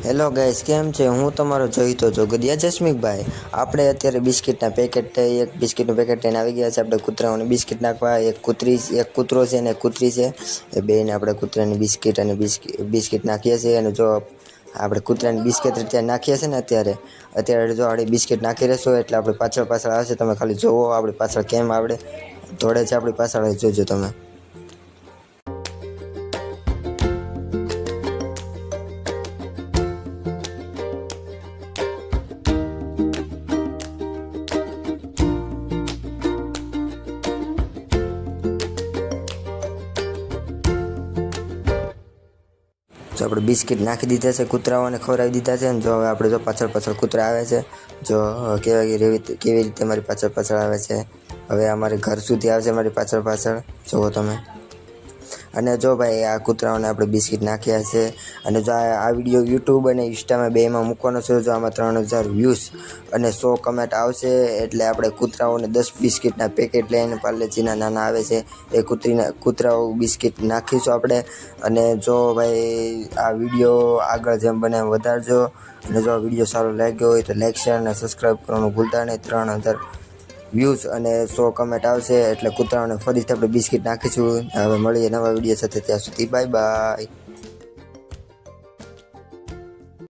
Hello guys, કેમ છે? હું તમારો જોઈતો જોગડિયા જસ્મિકભાઈ. આપણે અત્યારે બિસ્કિટના પેકેટ એક બિસ્કિટનું પેકેટ લઈને આવી ગયા છે. આપણે કૂતરાઓને બિસ્કિટ નાખવા. એક કૂતરો છે અને એક કૂતરી છે. એ બેને આપણે કૂતરાની બિસ્કિટ અને બિસ્કિટ નાખીએ છીએ. અને જો આપણે કૂતરાની બિસ્કિટ અત્યારે નાખીએ છીએ ને અત્યારે જો આપણે બિસ્કિટ નાખી રહેશું એટલે આપણે પાછળ આવશે. તમે ખાલી જોવો આપણી પાછળ કેમ આવડે દોડે છે. આપણી પાછળ જોજો તમે. જો આપણે બિસ્કિટ નાખી દીધા છે, કૂતરાઓને ખવડાવી દીધા છે. અને જો હવે આપણે જો પાછળ કૂતરા આવે છે. જો કેવી રીતે મારી પાછળ આવે છે. હવે અમારે ઘર સુધી આવે છે મારી પાછળ જુઓ તમે. અને જો ભાઈ આ કૂતરાઓને આપણે બિસ્કિટ નાખ્યા છે. અને જો આ વિડીયો યુટ્યુબ અને ઇન્સ્ટામાં બેમાં મૂકવાનો છે. જો આમાં 3000 વ્યૂઝ અને 100 કમેન્ટ આવશે એટલે આપણે કૂતરાઓને 10 બિસ્કિટના પેકેટ લઈને પાર્લેજીના નાના આવે છે એ કૂતરાઓ બિસ્કિટ નાખીશું આપણે. અને જો ભાઈ આ વિડીયો આગળ જેમ બને એમ વધારજો. અને જો આ વિડીયો સારો લાગ્યો હોય તો લાઈક, શેર અને સબસ્ક્રાઈબ કરવાનું ભૂલતા નહીં. 3000 વ્યૂઝ અને 100 કમેન્ટ આવશે એટલે કૂતરાઓને ફરીથી આપણે બિસ્કિટ નાખીશું. હવે મળીએ નવા વિડીયો સાથે, ત્યાં સુધી બાય બાય.